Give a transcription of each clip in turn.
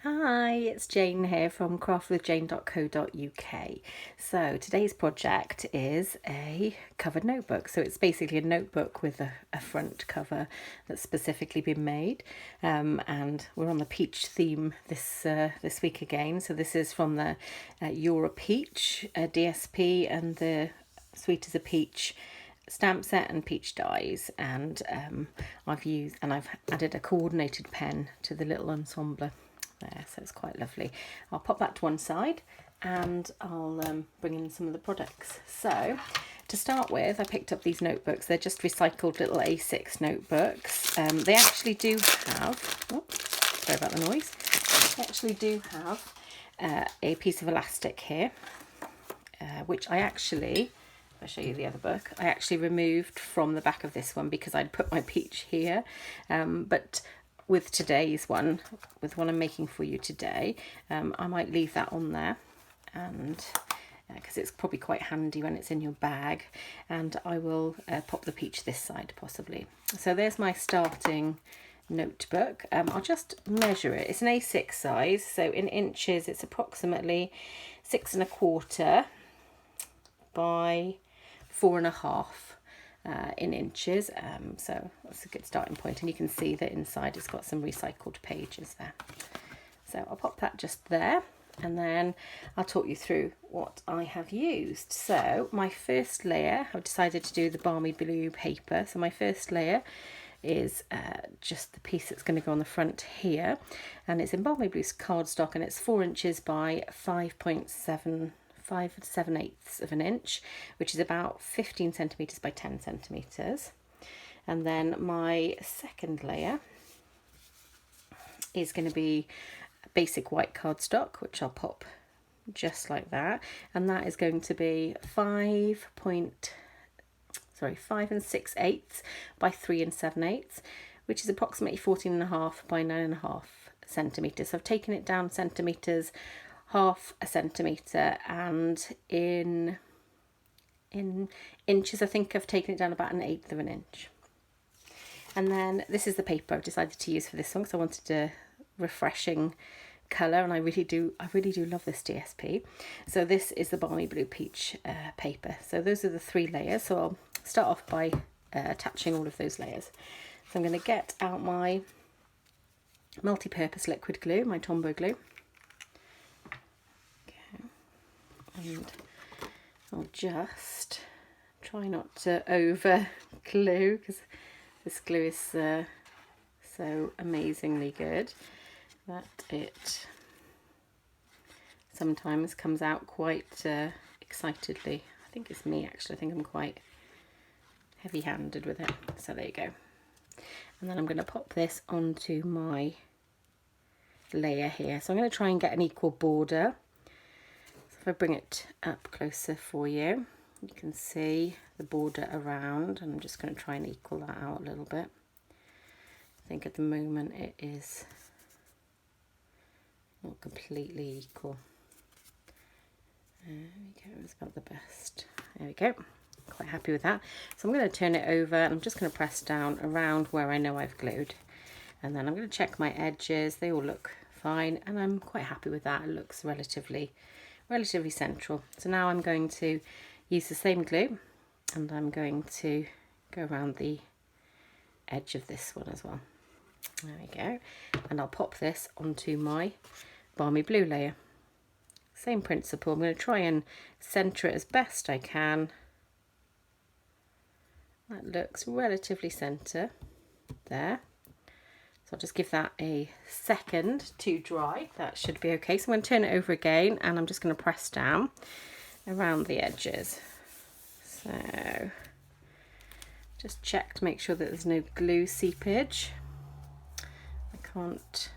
Hi, it's Jane here from craftwithjane.co.uk. So today's project is a covered notebook. So it's basically a notebook with a front cover that's specifically been made. And we're on the peach theme this week again. So this is from the You're a Peach DSP and the Sweet as a Peach stamp set and peach dies, and I've added a coordinated pen to the little ensemble there, so it's quite lovely. I'll pop that to one side and I'll bring in some of the products. So to start with, I picked up these notebooks. They're just recycled little A6 notebooks. They actually do have, sorry about the noise, they actually do have a piece of elastic here, which I'll show you the other book. I actually removed from the back of this one because I'd put my peach here, but with today's one, with one I'm making for you today, I might leave that on there, and because it's probably quite handy when it's in your bag, and I will pop the peach this side possibly. So there's my starting notebook. I'll just measure it. It's an A6 size, so in inches it's approximately 6¼ by 4½ in inches, so that's a good starting point, and you can see that inside it's got some recycled pages there. So I'll pop that just there, and then I'll talk you through what I have used. So my first layer, I've decided to do the balmy blue paper. So my first layer is just the piece that's going to go on the front here, and it's in balmy blue cardstock, and it's 4 inches by 5.7 of an inch, which is about 15 centimeters by 10 centimeters. And then my second layer is going to be basic white cardstock, which I'll pop just like that, and that is going to be 5 6/8 by 3 7/8, which is approximately 14½ by 9½ centimeters. So I've taken it down centimeters, ½ centimeter, and in inches I think I've taken it down about 1/8 of an inch. And then this is the paper I've decided to use for this one because I wanted a refreshing colour, and I really do love this DSP. So this is the balmy blue peach paper. So those are the 3 layers. So I'll start off by attaching all of those layers. So I'm going to get out my multi-purpose liquid glue, my Tombow glue. And I'll just try not to over glue because this glue is so amazingly good that it sometimes comes out quite excitedly. I think it's me actually, I think I'm quite heavy-handed with it. So there you go. And then I'm going to pop this onto my layer here. So I'm going to try and get an equal border. If I bring it up closer for you, you can see the border around, and I'm just going to try and equal that out a little bit. I think at the moment it is not completely equal. There we go, it's about the best. There we go, quite happy with that. So I'm going to turn it over, and I'm just going to press down around where I know I've glued, and then I'm going to check my edges. They all look fine, and I'm quite happy with that. It looks relatively central. So now I'm going to use the same glue, and I'm going to go around the edge of this one as well. There we go. And I'll pop this onto my balmy blue layer. Same principle. I'm going to try and centre it as best I can. That looks relatively centre there. So I'll just give that a second to dry. That should be okay. So I'm going to turn it over again, and I'm just going to press down around the edges. So just check to make sure that there's no glue seepage. I can't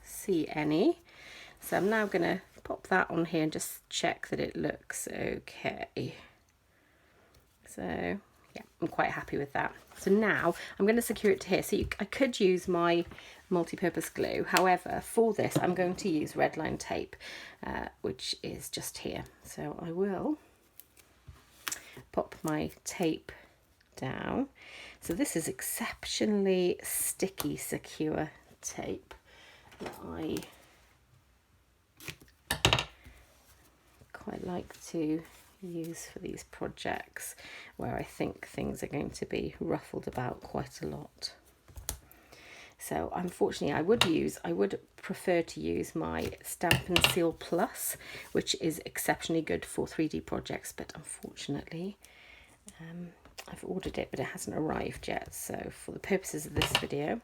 see any. So I'm now going to pop that on here and just check that it looks okay. So yeah, I'm quite happy with that. So now I'm going to secure it to here. So I could use my multi-purpose glue. However, for this I'm going to use red line tape, which is just here. So I will pop my tape down. So this is exceptionally sticky, secure tape that I like to use for these projects where I think things are going to be ruffled about quite a lot. So unfortunately I would prefer to use my Stampin' Seal Plus, which is exceptionally good for 3D projects, but unfortunately I've ordered it but it hasn't arrived yet. So for the purposes of this video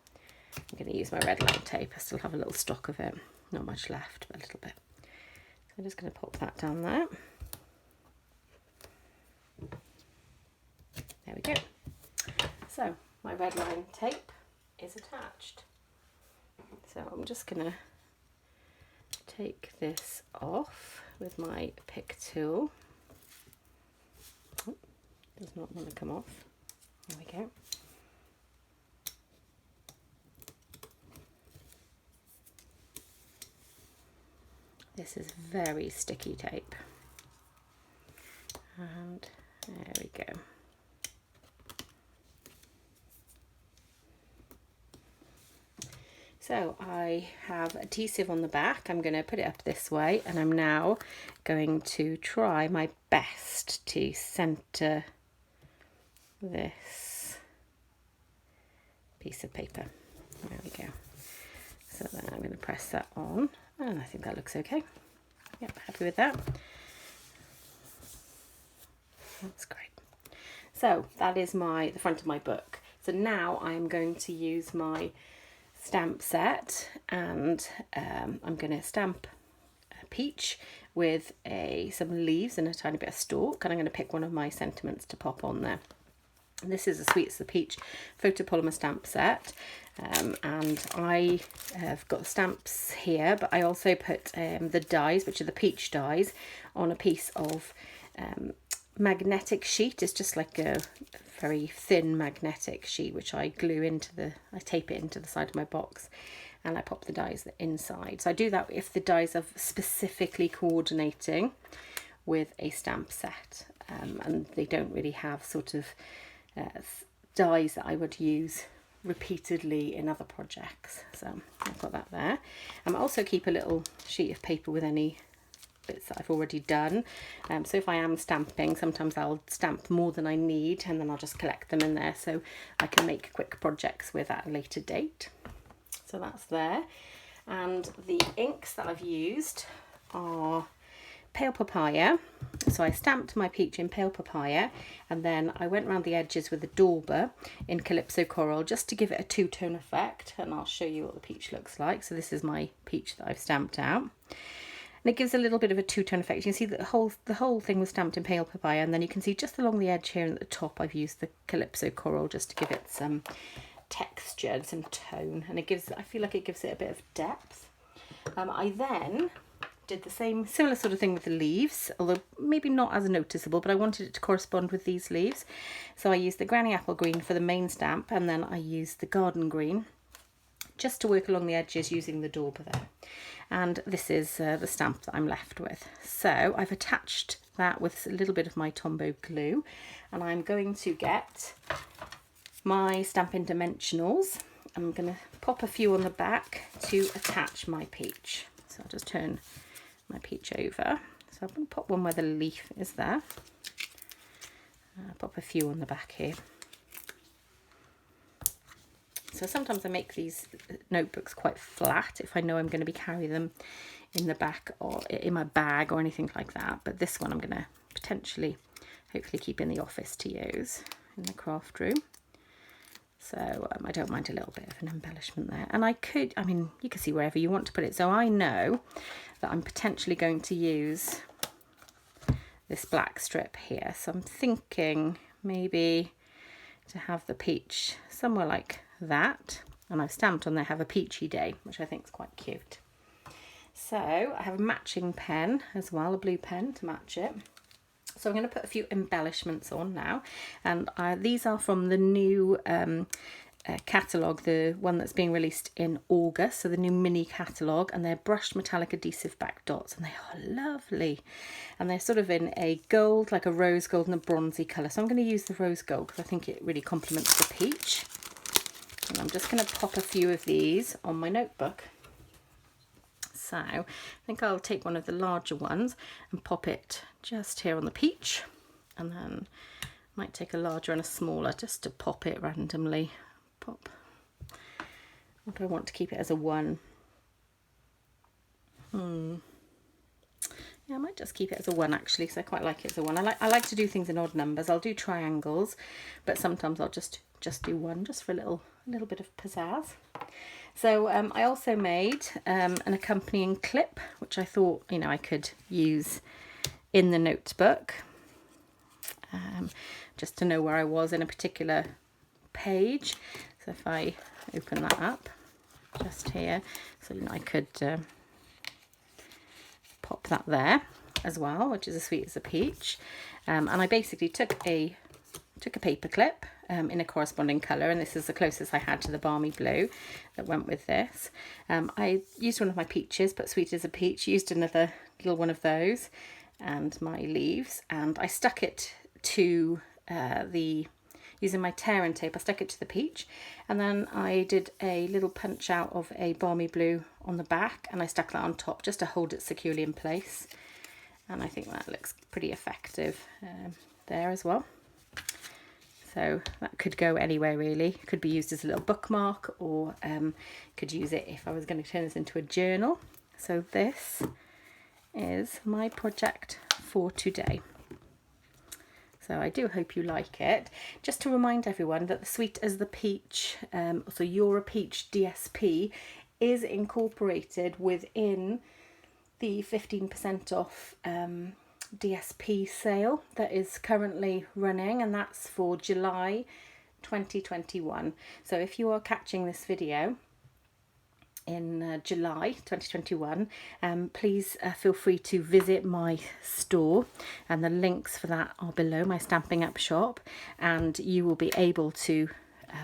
I'm going to use my red line tape. I still have a little stock of it, not much left but a little bit. So I'm just going to pop that down there. There we go. So my red line tape is attached. So I'm just going to take this off with my pick tool. Oh, does not want to come off. There we go. This is very sticky tape. And there we go. So I have adhesive on the back. I'm going to put it up this way, and I'm now going to try my best to center this piece of paper. There we go. So then I'm going to press that on, and I think that looks okay. Yep, happy with that. That's great. So that is the front of my book. So now I'm going to use my stamp set, and I'm going to stamp a peach with some leaves and a tiny bit of stalk, and I'm going to pick one of my sentiments to pop on there. And this is a Sweet as the Peach photopolymer stamp set, and I have got the stamps here, but I also put the dies, which are the peach dies, on a piece of magnetic sheet. It's just like a very thin magnetic sheet which I tape it into the side of my box, and I pop the dies inside. So I do that if the dies are specifically coordinating with a stamp set, and they don't really have sort of dies that I would use repeatedly in other projects. So I've got that there. I also keep a little sheet of paper with any bits that I've already done. So if I am stamping, sometimes I'll stamp more than I need, and then I'll just collect them in there so I can make quick projects with at a later date. So that's there. And the inks that I've used are Pale Papaya. So I stamped my peach in Pale Papaya, and then I went around the edges with a dauber in Calypso Coral just to give it a two-tone effect, and I'll show you what the peach looks like. So this is my peach that I've stamped out. And it gives a little bit of a two-tone effect. You can see that the whole thing was stamped in Pale Papaya, and then you can see just along the edge here and at the top I've used the Calypso Coral just to give it some texture and some tone, and I feel like it gives it a bit of depth. I then did the similar sort of thing with the leaves, although maybe not as noticeable, but I wanted it to correspond with these leaves. So I used the Granny Apple Green for the main stamp, and then I used the Garden Green just to work along the edges using the dauber there. And this is the stamp that I'm left with. So I've attached that with a little bit of my Tombow glue, and I'm going to get my Stampin' Dimensionals. I'm going to pop a few on the back to attach my peach. So I'll just turn my peach over. So I'm going to pop one where the leaf is there. I'll pop a few on the back here. So sometimes I make these notebooks quite flat if I know I'm going to be carrying them in the back or in my bag or anything like that. But this one I'm going to potentially, hopefully keep in the office to use in the craft room. So I don't mind a little bit of an embellishment there. And you can see wherever you want to put it. So I know that I'm potentially going to use this black strip here. So I'm thinking maybe to have the peach somewhere like that. And I've stamped on there, have a peachy day, which I think is quite cute. So I have a matching pen as well, a blue pen to match it. So I'm going to put a few embellishments on now, and these are from the new catalogue, the one that's being released in August, so the new mini catalogue, and they're brushed metallic adhesive back dots, and they are lovely, and they're sort of in a gold, like a rose gold and a bronzy colour. So I'm going to use the rose gold because I think it really complements the peach, and I'm just going to pop a few of these on my notebook. So So I think I'll take one of the larger ones and pop it just here on the peach, and then might take a larger and a smaller just to pop it randomly. Pop. Or do I want to keep it as a 1? Yeah, I might just keep it as a 1 actually, because I quite like it as a 1. I like to do things in odd numbers. I'll do triangles, but sometimes I'll just do 1, just for a little bit of pizzazz. So I also made an accompanying clip, which I thought, you know, I could use in the notebook, just to know where I was in a particular page. So if I open that up just here, so you know, I could pop that there as well, which is as sweet as a peach. And I basically took a paper clip in a corresponding colour, and this is the closest I had to the balmy blue that went with this. I used one of my peaches, but sweet as a peach, used another little one of those and my leaves, and I stuck it to using my tear and tape, I stuck it to the peach, and then I did a little punch out of a balmy blue on the back, and I stuck that on top just to hold it securely in place. And I think that looks pretty effective there as well. So that could go anywhere really. It could be used as a little bookmark, or could use it if I was going to turn this into a journal. So this is my project for today. So I do hope you like it. Just to remind everyone that the Sweet as the Peach, so You're a Peach DSP, is incorporated within the 15% off DSP sale that is currently running, and that's for July 2021. So if you are catching this video in July 2021, please feel free to visit my store, and the links for that are below, my Stampin' Up shop, and you will be able to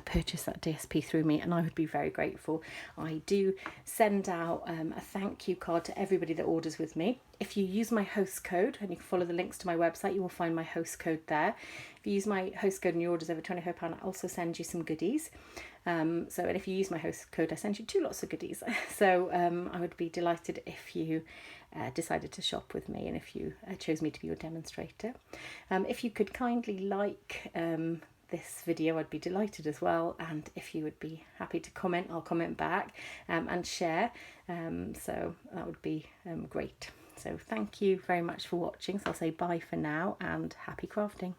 purchase that DSP through me, and I would be very grateful. I do send out a thank you card to everybody that orders with me. If you use my host code, and you can follow the links to my website, you will find my host code there. If you use my host code and your orders over £25, I also send you some goodies. And if you use my host code, I send you 2 lots of goodies. So I would be delighted if you decided to shop with me, and if you chose me to be your demonstrator. If you could kindly like this video, I'd be delighted as well, and if you would be happy to comment, I'll comment back, and share, so that would be great. So thank you very much for watching. So I'll say bye for now, and happy crafting.